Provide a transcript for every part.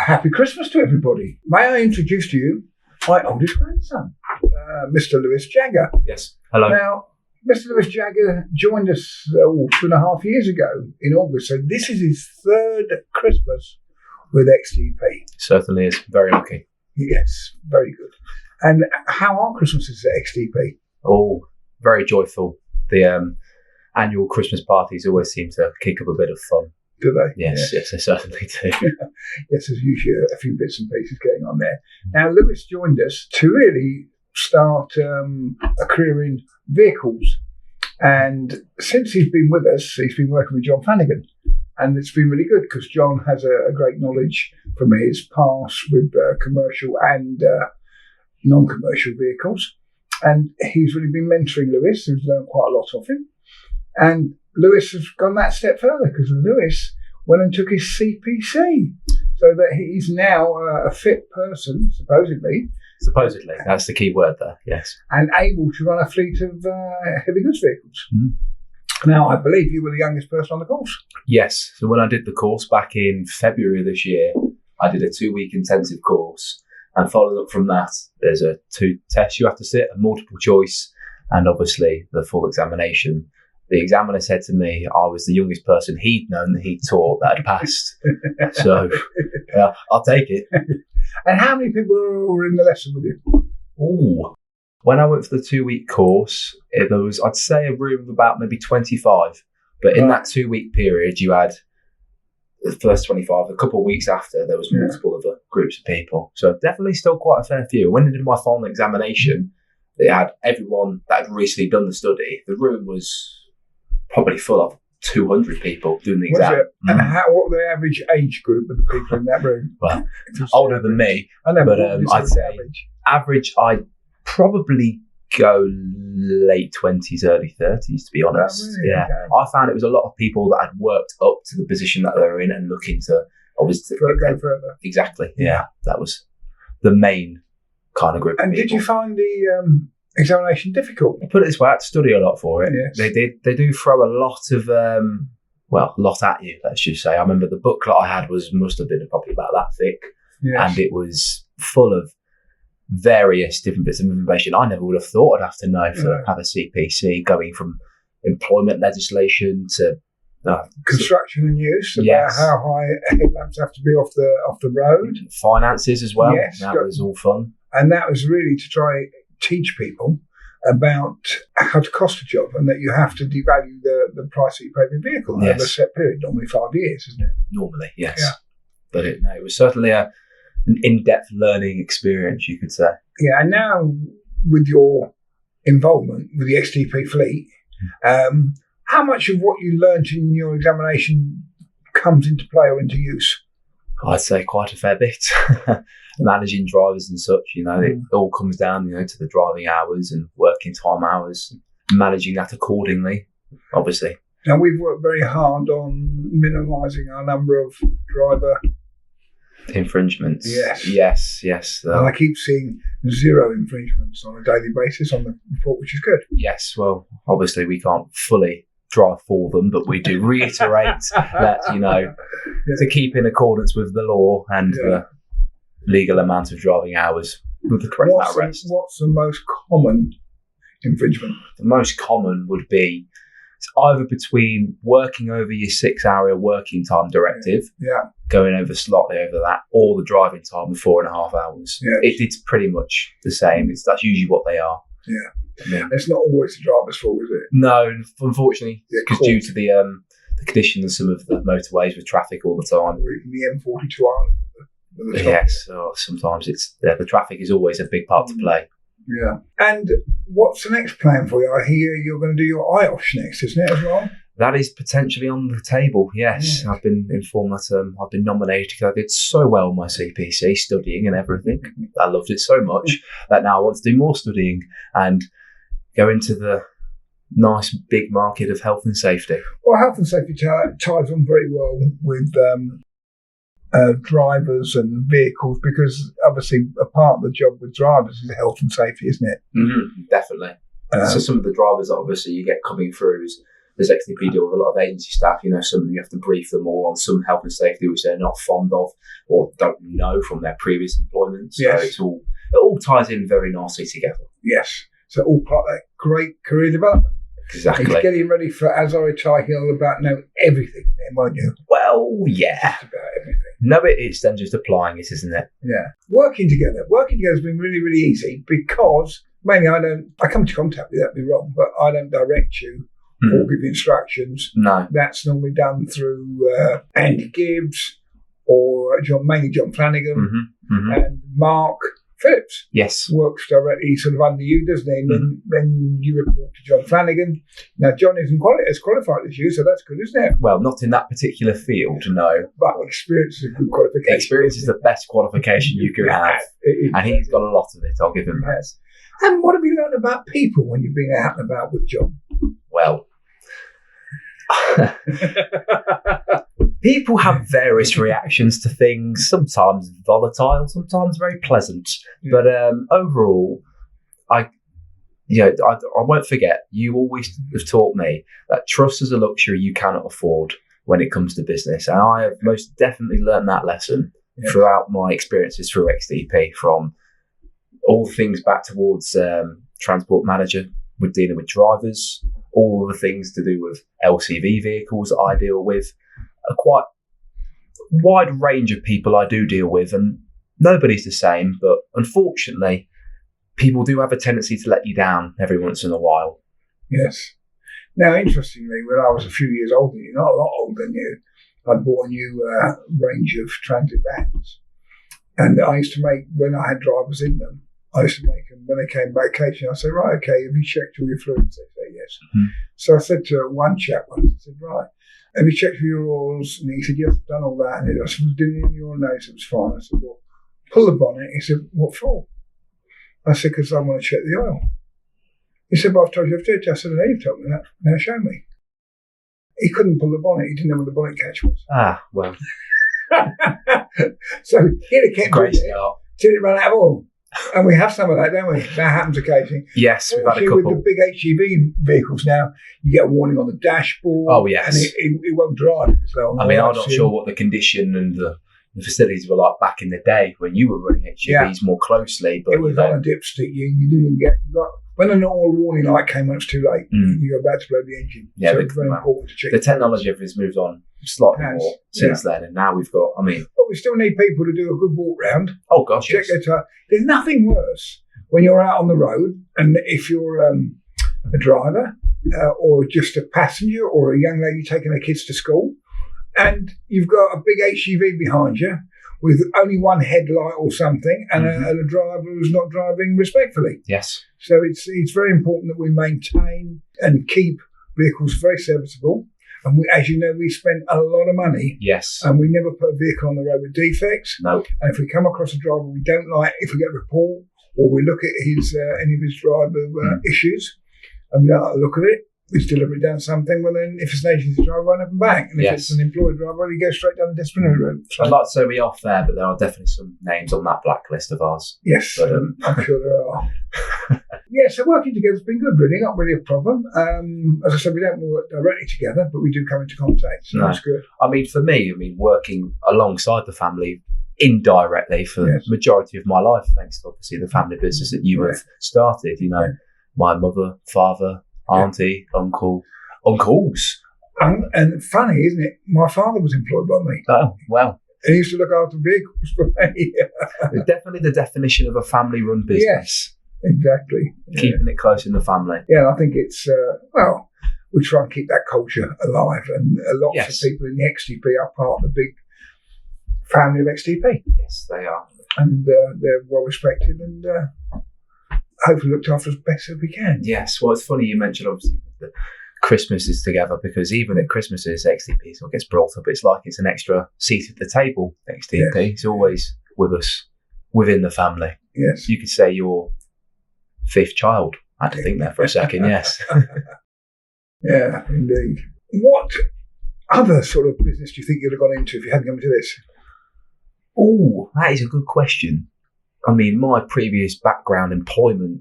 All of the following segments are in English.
Happy Christmas to everybody. May I introduce to you my oldest grandson, Mr. Lewis Jagger. Yes. Hello. Now, Mr. Lewis Jagger joined us 2.5 years ago in August, so this is his third Christmas with XTP. Certainly is. Very lucky. Yes, very good. And how are Christmases at XTP? Oh, very joyful. The annual Christmas parties always seem to kick up a bit of fun. Do they? Yes, they certainly do. Yes, there's usually a few bits and pieces going on there. Now, Lewis joined us to really start a career in vehicles. And since he's been with us, he's been working with John Flanagan. And it's been really good because John has a great knowledge from his past with commercial and non-commercial vehicles. And he's really been mentoring Lewis, who's learned quite a lot of him. And Lewis has gone that step further because Lewis went and took his CPC so that he's now a fit person, supposedly. Supposedly, that's the key word there, yes. And able to run a fleet of heavy goods vehicles. Mm-hmm. Now, I believe you were the youngest person on the course. Yes, so when I did the course back in February of this year, I did a 2-week intensive course. And following up from that, there's 2 tests you have to sit, a multiple choice, and obviously the full examination. The examiner said to me I was the youngest person he'd known that he'd taught that had passed. So, I'll take it. And how many people were in the lesson with you? Oh, when I went for the 2-week course, there was, I'd say, a room of about maybe 25. But in that 2-week period, you had the first 25. A couple of weeks after, there was multiple other groups of people. So definitely still quite a fair few. When I did my final examination, they had everyone that had recently done the study. The room was probably full of 200 people doing the exam. And what was the average age group of the people in that room? Well, older than me. I know, but I'd say average, I'd probably go late 20s, early 30s, to be honest. Really? Yeah. Okay. I found it was a lot of people that had worked up to the position that they were in and looking to obviously go further. Exactly. Yeah. That was the main kind of group of people. Did you find the examination difficult? I'll put it this way, I had to study a lot for it. Yes. They do throw a lot of a lot at you, let's just say. I remember the booklet I had must have been probably about that thick. Yes. And it was full of various different bits of information I never would have thought I'd have to know to have a CPC, going from employment legislation to construction and use, about how high headlamps have to be off the road. Finances as well. Yes, that was all fun. And that was really to try teach people about how to cost a job and that you have to devalue the price that you pay for your vehicle over a set period, normally 5 years, isn't it? Normally, yes. Yeah. But it was certainly an in-depth learning experience, you could say. Yeah, and now with your involvement with the XTP fleet, how much of what you learned in your examination comes into play or into use? I'd say quite a fair bit. Managing drivers and such, it all comes down, to the driving hours and working time hours, managing that accordingly, obviously. Now, we've worked very hard on minimising our number of driver infringements. Yes. And I keep seeing 0 infringements on a daily basis on the report, which is good. Yes, well, obviously we can't fully drive for them, but we do reiterate that, to keep in accordance with the law and the legal amount of driving hours with the correct amount of rest. What's the most common infringement? The most common would be either between working over your 6-hour working time directive, going over slightly over that, or the driving time of 4.5 hours. It's pretty much the same. That's usually what they are. Yeah. It's not always the driver's fault, is it? No, unfortunately, because due to the condition of some of the motorways with traffic all the time. Or even the M42 Island. Yes, sometimes the traffic is always a big part to play. Yeah. And what's the next plan for you? I hear you're going to do your IOSH next, isn't it, as well? That is potentially on the table, yes. I've been informed that I've been nominated because I did so well in my CPC, studying and everything. I loved it so much that now I want to do more studying and go into the nice big market of health and safety. Well, health and safety ties on very well with drivers and vehicles, because obviously a part of the job with drivers is health and safety, isn't it? Mm-hmm, definitely. So some of the drivers that obviously you get coming through is There's XDP deal with a lot of agency staff. Some of them you have to brief them all on some health and safety which they're not fond of or don't know from their previous employment. So it all ties in very nicely together. Yes. So all part of that great career development. Exactly. He's getting ready for, as I retire, he'll about know everything then, won't you? Well, yeah. Just about everything. No, it's then just applying it, isn't it? Yeah. Working together has been really, really easy because mainly I come into contact with you, that'd be wrong, but I don't direct you or give you instructions. No. That's normally done through Andy Gibbs or mainly John Flanagan and Mark Phillips. Yes. Works directly sort of under you, doesn't he? And then you report to John Flanagan. Now, John isn't as qualified as you, so that's good, isn't it? Well, not in that particular field, no. But experience is a good qualification. Experience is the best qualification you can have. And he's got a lot of it, I'll give him that. And what have you learned about people when you've been out and about with John? Well, people have various reactions to things, sometimes volatile, sometimes very pleasant. But overall, I won't forget, you always have taught me that trust is a luxury you cannot afford when it comes to business. And I have most definitely learned that lesson throughout my experiences through XDP, from all things back towards transport manager, with dealing with drivers, all the things to do with LCV vehicles that I deal with, a quite wide range of people I do deal with, and nobody's the same, but unfortunately, people do have a tendency to let you down every once in a while. Yes. Now, interestingly, when I was a few years older than you, not a lot older than you, I bought a new range of transit vans. And I used to make, when I had drivers in them, I used to make them, when they came back occasionally, I'd say, right, okay, have you checked all your fluids? They say, yes. So I said to one chap once, I said, right, have you checked for your oils? And he said, yes, I've done all that. And I said, didn't any oil? No, it was fine. I said, well, pull the bonnet. He said, what for? I said, because I want to check the oil. He said, but I've told you I've checked. I said, no, you've told me that. Now show me. He couldn't pull the bonnet. He didn't know what the bonnet catch was. Ah, well. So he'd have kept Great doing it till it ran out of oil. And we have some of that, don't we? That happens occasionally. Yes, we've had a couple. With the big HGV vehicles now, you get a warning on the dashboard. Oh, yes. And it won't drive as long. I mean, I'm not sure what the condition and the facilities were like back in the day when you were running HGVs more closely. But it was on a dipstick. You didn't even get... when an oil warning light came on, it's too late. You're about to blow the engine. Yeah, so it's very important to check. The technology has moved on slightly more since then, and now we've got, but we still need people to do a good walk round. Oh gosh, check their tire. There's nothing worse when you're out on the road, and if you're a driver or just a passenger or a young lady taking her kids to school, and you've got a big HGV behind you with only one headlight or something, and a driver who's not driving respectfully. Yes. So it's very important that we maintain and keep vehicles very serviceable. And as you know, we spend a lot of money. Yes. And we never put a vehicle on the road with defects. No. And if we come across a driver we don't like, if we get a report or we look at any of his driver issues and we don't like the look of it, it's deliberately done something, well then if it's an agency driver, won't have them back. And if it's an employed driver, he goes straight down the disciplinary route. So, I'd like to say we're off there, but there are definitely some names on that blacklist of ours. Yes, but, I'm sure there are. Yeah, so working together has been good, really, not really a problem. As I said, we don't work directly together, but we do come into contact, so that's good. For me, working alongside the family indirectly for the majority of my life, thanks to obviously the family business that you have started, my mother, father, auntie, uncles. And funny, isn't it? My father was employed by me. Oh, wow. And he used to look after vehicles for me. It's definitely the definition of a family-run business. Yes, exactly. Keeping it close in the family. Yeah, I think it's, we try and keep that culture alive. And lots of people in the XTP are part of the big family of XTP. Yes, they are. And they're well respected and hopefully looked after as best as we can. Yes, well, it's funny you mentioned obviously the Christmases together, because even at Christmases, XTP sort of gets brought up. It's like it's an extra seat at the table. XTP, It's always with us, within the family. Yes, you could say your fifth child. I had to think there for a second. Yes. Yeah, indeed. What other sort of business do you think you'd have gone into if you hadn't come into this? Oh, that is a good question. My previous background employment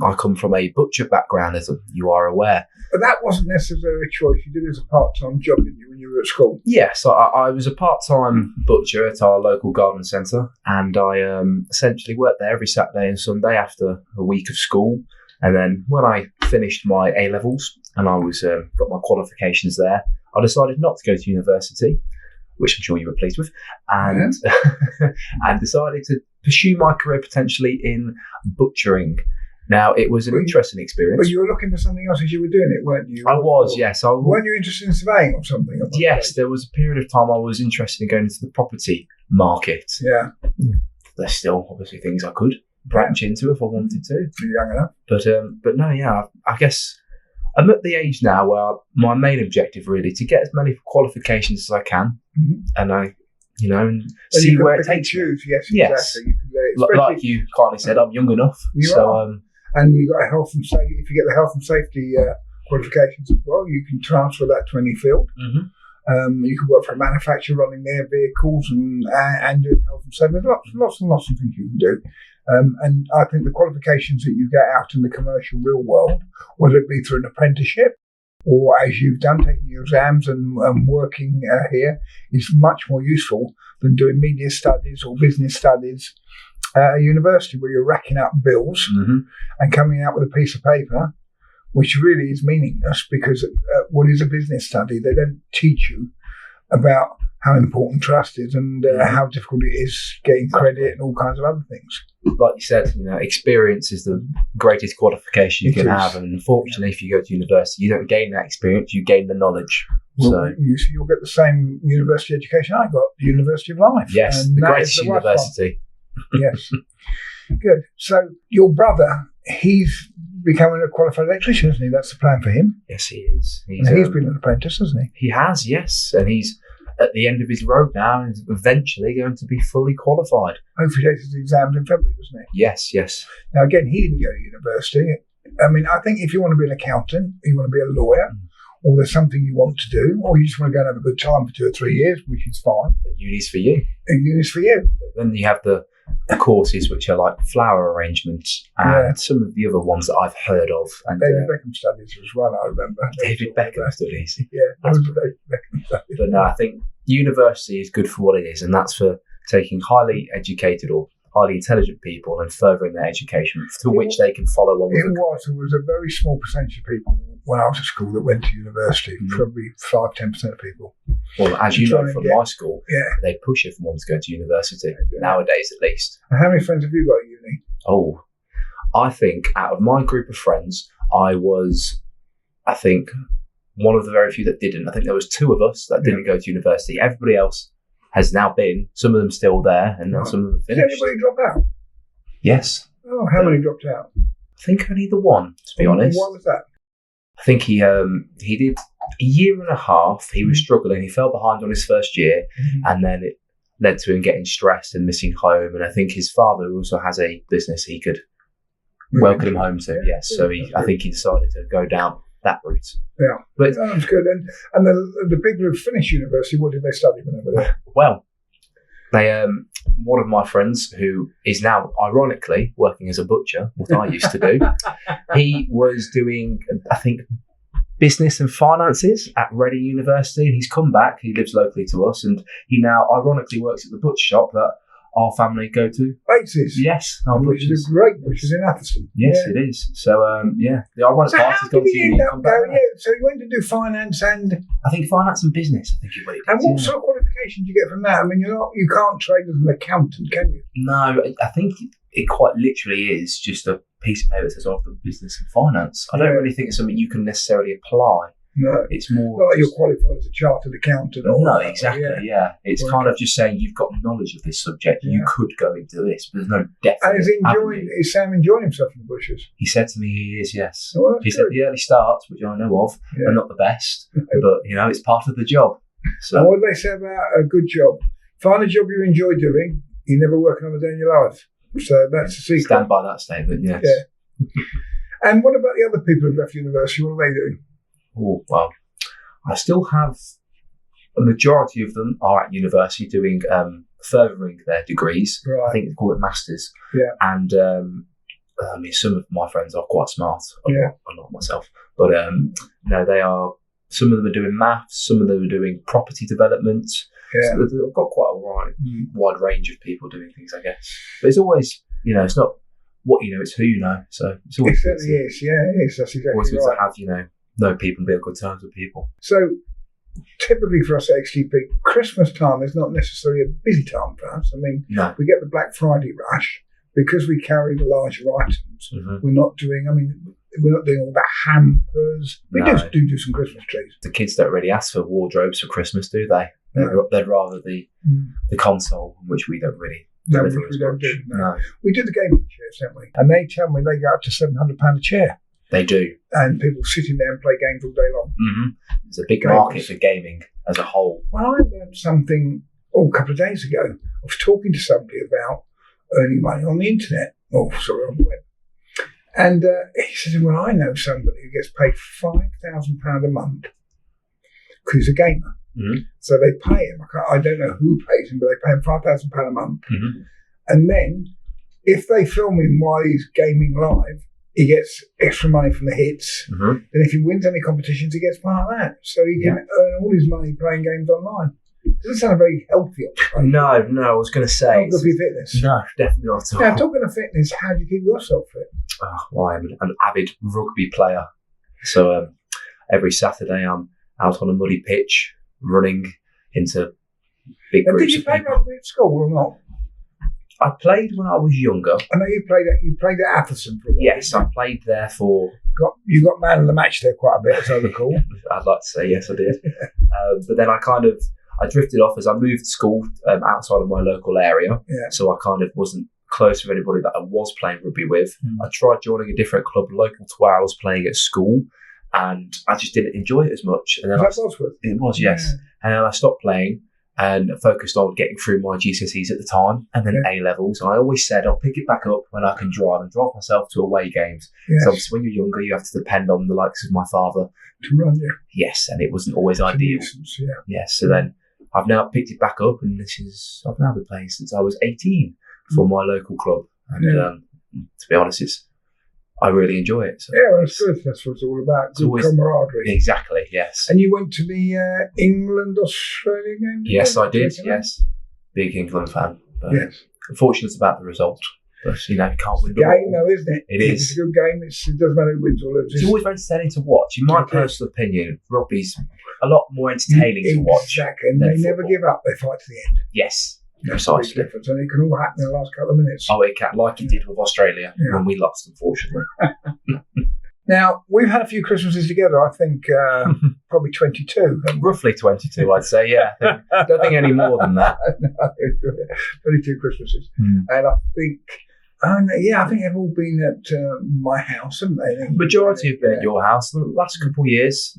I come from a butcher background, as you are aware. But that wasn't necessarily a choice. You did it as a part-time job, didn't you, when you were at school? Yes, I was a part-time butcher at our local garden centre, and I essentially worked there every Saturday and Sunday after a week of school. And then when I finished my A-levels and I was got my qualifications there, I decided not to go to university, which I'm sure you were pleased with, and and decided to pursue my career potentially in butchering. Now, it was an interesting experience. But you were looking for something else as you were doing it, weren't you? I was, yes. Weren't you interested in surveying or something? Yes, there was a period of time I was interested in going into the property market. Yeah. There's still obviously things I could branch into if I wanted to. You're young enough. But no, yeah, I guess I'm at the age now where my main objective really to get as many qualifications as I can, and and see where it takes you. Yes, exactly. Like you kindly said, I'm young enough. And you got a health and safety. If you get the health and safety qualifications as well, you can transfer that to any field. You can work for a manufacturer running their vehicles and doing health and safety. There's lots and lots of things you can do. And I think the qualifications that you get out in the commercial real world, whether it be through an apprenticeship or as you've done, taking your exams and working here, is much more useful than doing media studies or business studies at a university where you're racking up bills and coming out with a piece of paper, which really is meaningless because what is a business study? They don't teach you about how important trust is and how difficult it is getting credit and all kinds of other things. Like you said, experience is the greatest qualification you can have, and unfortunately, if you go to university, you don't gain that experience; you gain the knowledge. Well, you'll get the same university education I got, the University of Life. Yes, the greatest university. Yes, good. So your brother, he's becoming a qualified electrician, isn't he? That's the plan for him. Yes, he is. He's been an apprentice, hasn't he? He has, yes, and he's at the end of his road now and is eventually going to be fully qualified. Hopefully he takes his exams in February, doesn't he? Yes. Now, again, he didn't go to university. I mean, I think if you want to be an accountant, you want to be a lawyer, or there's something you want to do, or you just want to go and have a good time for 2 or 3 years, which is fine. Uni's for you. Uni's for you. But then you have the courses which are like flower arrangements and some of the other ones that I've heard of. And David Beckham studies as well, I remember. David Beckham studies. Yeah, that's David Beckham studies. But no, I think university is good for what it is, and that's for taking highly educated or highly intelligent people and furthering their education to which they can follow on with. There was a very small percentage of people when I was at school that went to university, probably 5-10% of people. Well, as you know from my school, they push everyone to go to university, nowadays at least. And how many friends have you got at uni? Oh, I think out of my group of friends, I was, one of the very few that didn't. I think there was 2 of us that didn't go to university. Everybody else has now been. Some of them still there, and some of them finished. Did anybody drop out? Yes. Oh, how many dropped out? I think only the one, to be honest. Why was that? I think he did a year and a half. He was struggling. He fell behind on his first year, and then it led to him getting stressed and missing home. And I think his father also has a business he could welcome him home to. Yes, so I think he decided to go down that route. Yeah, but sounds good. And the people who finished university, what did they study when they were there? Well, they one of my friends who is now ironically working as a butcher, what I used to do, he was doing, I think, business and finances at Reading University, and he's come back. He lives locally to us, and he now ironically works at the butcher shop that our family go to. Bates'? Yes, our which is a great butcher's in Atherstone. Yes, it is. So, the ironic part is gone to uni. So you went to do finance and... I think finance and business, I think you went. And what sort of qualification do you get from that? I mean, you can't trade as an accountant, can you? No, I think it quite literally is just a piece of paper that says after business and finance. I don't really think it's something you can necessarily apply. No, it's more not like you're qualified as a chartered accountant. No, exactly. Yeah, it's kind of just saying you've got knowledge of this subject. You could go into this, but there's no depth. And is Sam enjoying himself in the bushes? He said to me, he is. Yes. Oh, he said the early starts, which I know of, are not the best, but it's part of the job. So, and what do they say about a good job? Find a job you enjoy doing. You never work another day in your life. So that's the secret. Stand by that statement. Yes. Yeah. And what about the other people who've left university? What are they doing? Oh, well, I still have a majority of them are at university doing furthering their degrees. Right. I think they call it masters. Yeah. And I mean, some of my friends are quite smart. I'm not myself, but they are. Some of them are doing maths. Some of them are doing property development. Yeah. So they've got quite a wide range of people doing things, I guess. But it's always, it's not what you know, it's who you know. So it's always it certainly is. Yeah, it is. That's exactly always good right. to have, know people and be on good terms with people. So typically for us at XTP, Christmas time is not necessarily a busy time for us. I mean, we get the Black Friday rush because we carry the larger items. Mm-hmm. We're not doing all the hampers. We do some Christmas trees. The kids don't really ask for wardrobes for Christmas, do they? No. They'd rather the console, which we don't really. No, we don't do. No. We do the gaming chairs, don't we? And they tell me they go up to £700 a chair. They do. And people sit in there and play games all day long. Mm-hmm. There's a big market for gaming as a whole. Well, I learned something a couple of days ago. I was talking to somebody about earning money on the internet. On the web. And he said, well, I know somebody who gets paid £5,000 a month because he's a gamer. Mm-hmm. So they pay him. I don't know who pays him, but they pay him £5,000 a month. Mm-hmm. And then if they film him while he's gaming live, he gets extra money from the hits. Mm-hmm. Then if he wins any competitions, he gets part of that. So he can earn all his money playing games online. Doesn't sound very healthy. No, I was going to say. Not good for your fitness. No, definitely not at all. Now, talking of fitness, how do you keep yourself fit? Well, I'm an avid rugby player. So every Saturday I'm out on a muddy pitch, running into big groups of people. Did you play rugby at school or not? I played when I was younger. I know you played at Atherson for a while. Yes, I played there for... You got man of the match there quite a bit, as I recall. I'd like to say yes, I did. But then I drifted off as I moved to school outside of my local area. Yeah. So I kind of wasn't close with anybody that I was playing rugby with. I tried joining a different club local to where I was playing at school, and I just didn't enjoy it as much. And then it was, yes. Yeah. And then I stopped playing and focused on getting through my GCSEs at the time and then A-levels. And I always said I'll pick it back up when I can drive myself to away games. Yes. So obviously when you're younger, you have to depend on the likes of my father. To run you. Yes, and it wasn't always ideal. Nuisance, Yes, so then I've now picked it back up, and I've now been playing since I was 18 for my local club. And to be honest, I really enjoy it. So that's good. That's what it's all about. Good camaraderie. Exactly, yes. And you went to the England-Australia game? Yes, I did, yes. Big England fan. But unfortunate about the result. But, can't win the game, though, isn't it? It is. It's a good game. It doesn't matter who wins or loses. It's always very entertaining to watch. In my personal opinion, rugby's a lot more entertaining to watch. Exactly. And they never give up. They fight to the end. Yes. Precisely. And it can all happen in the last couple of minutes. Oh, it can, like it did with Australia when we lost, unfortunately. Now, we've had a few Christmases together, I think probably 22. Roughly 22, I'd say, yeah. I don't think any more than that. No, 22 Christmases. And I think, I think they've all been at my house, haven't they? Majority have been at your house. The last couple of years,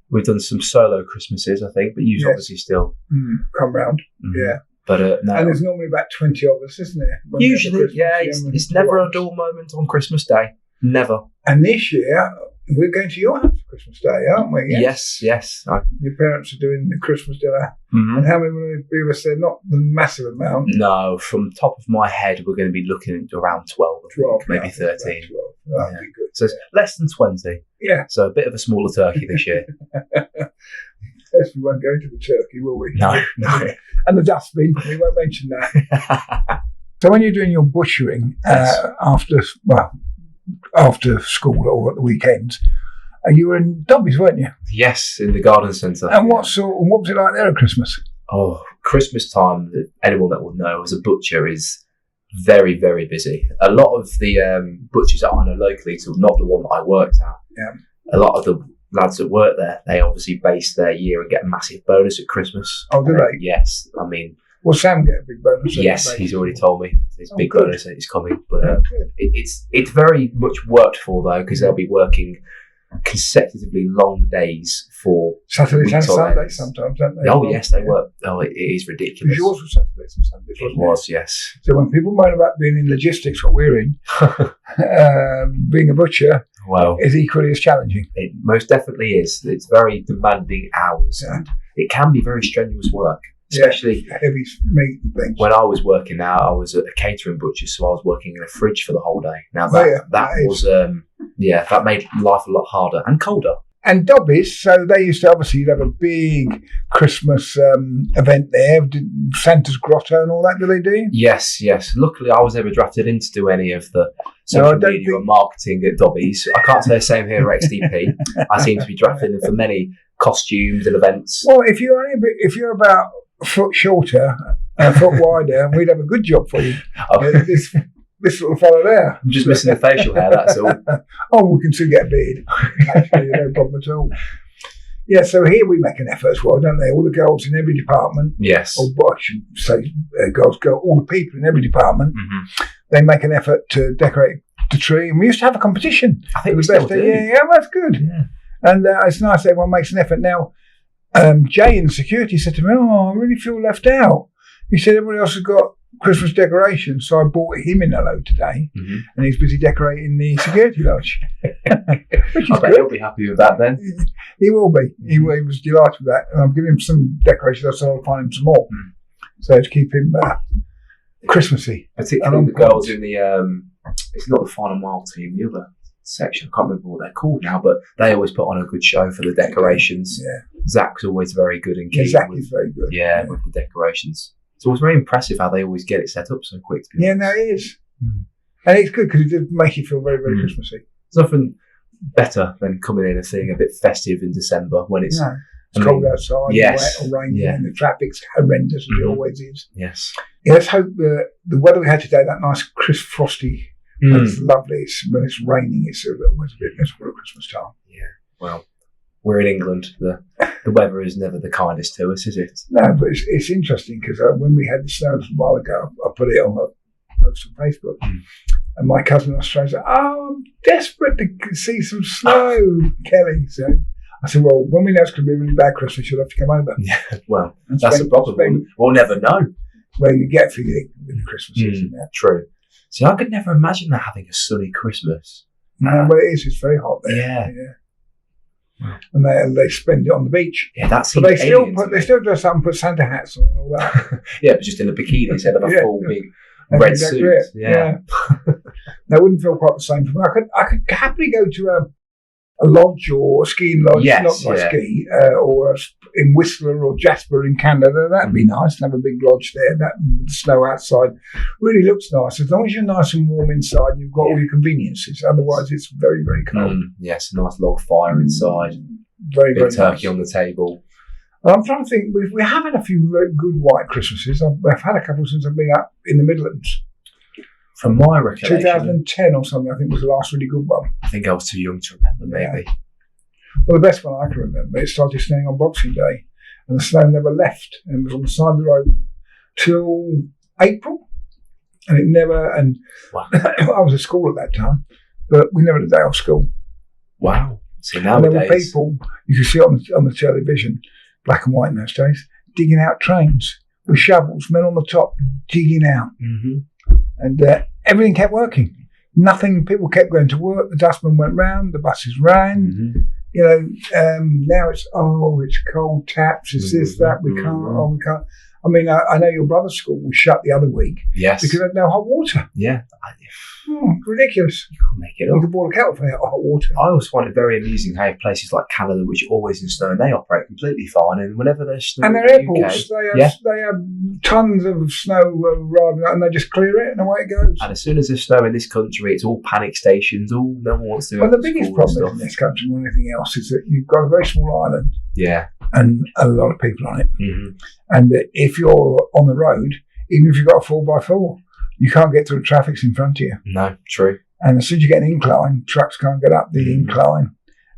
we've done some solo Christmases, I think, but you obviously still come round, But no. And there's normally about 20 of us, isn't there? Usually, it's never a dull moment on Christmas Day. Never. And this year, we're going to your house for Christmas Day, aren't we? Yes. Your parents are doing the Christmas dinner. Mm-hmm. And how many will it be of us there? Not the massive amount. No, from top of my head, we're going to be looking at around 12, maybe 13. 12. That'd be good. So it's less than 20. Yeah. So a bit of a smaller turkey this year. Yes, we won't go to the turkey, will we? No. And the dustbin, we won't mention that. So when you're doing your butchering after school or at the weekends, you were in Dobbies, weren't you? Yes, in the garden centre. And what was it like there at Christmas? Oh, Christmas time, anyone that will know as a butcher is very, very busy. A lot of the butchers that I know locally, so not the one that I worked at, a lot of the lads that work there, they obviously base their year and get a massive bonus at Christmas. Oh, do they? Yes. I mean... Will Sam get a big bonus? Yes, he's already told me his big bonus is coming. But it's very much worked for, though, because they'll be working consecutively long days for Saturdays and Sundays sometimes, don't they? Oh, yes, they work. Oh, it is ridiculous. Yours was Saturdays and Sundays, wasn't it? It was, yes. So when people moan about being in logistics, what we're in, being a butcher is equally as challenging. It most definitely is. It's very demanding hours, and it can be very strenuous work. especially heavy meat and things. When I was working out, I was at a catering butcher, so I was working in a fridge for the whole day. Now that made life a lot harder and colder. And Dobbies, so they used to obviously have a big Christmas event there. Did Santa's Grotto and all that, do they do? Yes. Luckily, I was never drafted in to do any of the social media or marketing at Dobbies. I can't say the same here at XDP. I seem to be drafted in for many costumes and events. Well, if you're about a foot shorter and a foot wider, we'd have a good job for you. This little fellow there. I'm just missing the facial hair, that's all. We can still get a beard. Actually, no problem at all. Yeah, so here we make an effort as well, don't they? All the girls in every department. Yes. Or I should say all the people in every department, they make an effort to decorate the tree. And we used to have a competition. I think we still do. Yeah, that's good. Yeah. And it's nice everyone makes an effort. Now, Jay in security said to me, I really feel left out. He said everybody else has got Christmas decorations, so I brought him in a load today, and he's busy decorating the security lodge. Which is he'll be happy with that then. He will be. He was delighted with that, and I'm giving him some decorations, so I'll find him some more. So to keep him Christmassy. Particularly the girls in the, it's not the final mile team, the other section, I can't remember what they're called now, but they always put on a good show for the decorations. Yeah. Zach's always very good in keeping is very good. Yeah, with the decorations. It's always very impressive how they always get it set up so quick. Yeah, no, it is. And it's good because it did make you feel very, very Christmassy. There's nothing better than coming in and feeling a bit festive in December when it's cold outside, wet or rainy, and the traffic's horrendous as it always is. Yes. Yeah, let's hope the weather we had today, that nice crisp, frosty, it's lovely. When it's raining, it's always a bit miserable at Christmas time. Yeah. Well, we're in England. The weather is never the kindest to us, is it? No, but it's interesting because when we had the snow a while ago, I put it on a post on Facebook, and my cousin in Australia said, I'm desperate to see some snow, Kelly. So I said, well, when we know it's going to be a really bad Christmas, you'll have to come over. Yeah, well, that's the problem. We'll never know. Well, you get a feeling with the Christmas season now. True. See, I could never imagine that having a sunny Christmas. No, but it is. It's very hot there. Yeah. And they spend it on the beach. Yeah, that's. But they still dress up and put Santa hats on and all that. Yeah, but just in a bikini instead of a full big red suit. Yeah. That wouldn't feel quite the same for me. I could happily go to a lodge or a skiing lodge, ski, or in Whistler or Jasper in Canada. That'd be nice. And have a big lodge there. That with the snow outside really looks nice. As long as you're nice and warm inside, you've got all your convencences. Otherwise, it's very, very cold. Yes, a nice log fire inside. Very, very turkey nice. on the table. I'm trying to think. We have had a few very good white Christmases. I've had a couple since I've been up in the Midlands. From my recollection, 2010 or something, I think was the last really good one. I think I was too young to remember, maybe. Yeah. Well, the best one I can remember, it started snowing on Boxing Day, and the snow never left, and it was on the side of the road till April, and it never. And wow. I was at school at that time, but we never had a day off school. Wow! See, nowadays, and there were people you could see on the television, black and white in those days, digging out trains with shovels, men on the top digging out. And everything kept working. Nothing. People kept going to work. The dustmen went round. The buses ran. You know. Now it's cold taps. It's this that we can't. We can't. I mean, I know your brother's school was shut the other week. Yes. Because they had no hot water. Yeah. Ridiculous. You can't make it up. You could boil a kettle for hot water. I always find it very amusing how places like Canada, which are always in snow, and they operate completely fine. And whenever there's snow, and their airports, they have tons of snow, and they just clear it, and away it goes. And as soon as there's snow in this country, it's all panic stations. No one wants to. Well, the biggest problem in this country more than anything else is that you've got a very small island. Yeah. And a lot of people on it. And if you're on the road, even if you've got a 4x4, you can't get through the traffic's in front of you. No, true. And as soon as you get an incline, trucks can't get up the incline.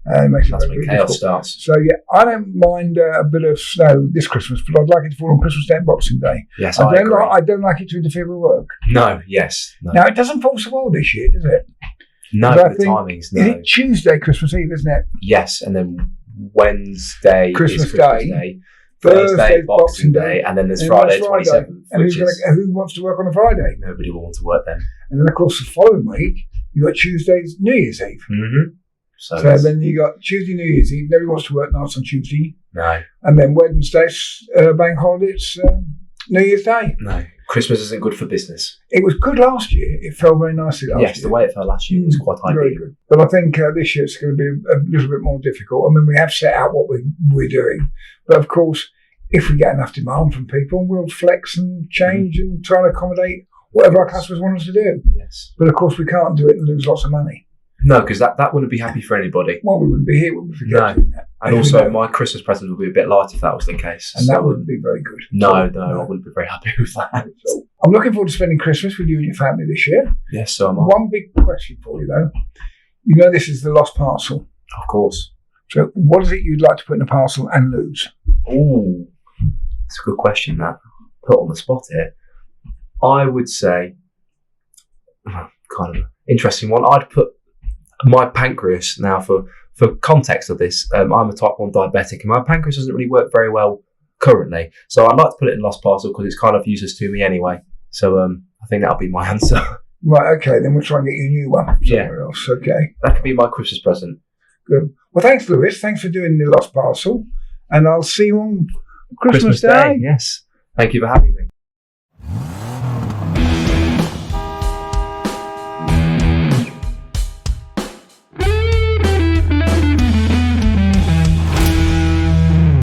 It makes it very chaos difficult. starts. So yeah, I don't mind a bit of snow this Christmas, but I'd like it to fall on Christmas Day and Boxing Day. Yes, I don't like it to interfere with work. No, yes. No. Now it doesn't fall so well this year, does it? No, the timings. No. Is it Tuesday, Christmas Eve, isn't it? Yes, and then Wednesday, Christmas Day. Thursday, Boxing Day, and then there's Friday 27th. And who wants to work on a Friday? Nobody will want to work then. And then, of course, the following week, you've got Tuesday's New Year's Eve. So then you got Tuesday, New Year's Eve. Nobody wants to work nights on Tuesday. No. And then Wednesday's bank holiday. It's New Year's Day. No. Christmas isn't good for business. It was good last year. It fell very nicely last year. Yes, the way it fell last year was quite ideal. Very good. But I think this year it's going to be a little bit more difficult. I mean, we have set out what we're doing. But of course, if we get enough demand from people, we'll flex and change and try and accommodate whatever our customers want us to do. Yes. But of course, we can't do it and lose lots of money. No, because that wouldn't be happy for anybody. Well, we wouldn't be here when we forget doing that. And also, my Christmas present would be a bit light if that was the case. And that wouldn't be very good. No, I wouldn't be very happy with that. So, I'm looking forward to spending Christmas with you and your family this year. Yes, so am I. One big question for you, though. You know this is the Lost Parcel. Of course. So what is it you'd like to put in a parcel and lose? Oh, that's a good question, that. Put on the spot here. I would say, kind of interesting one, I'd put my pancreas. Now, for context of this, I'm a type 1 diabetic and my pancreas doesn't really work very well currently. So I'd like to put it in Lost Parcel because it's kind of useless to me anyway. So I think that'll be my answer. Right, okay, then we'll try and get you a new one somewhere else. Okay. That could be my Christmas present. Good. Well, thanks, Lewis. Thanks for doing the Lost Parcel. And I'll see you on Christmas Day. Yes. Thank you for having me.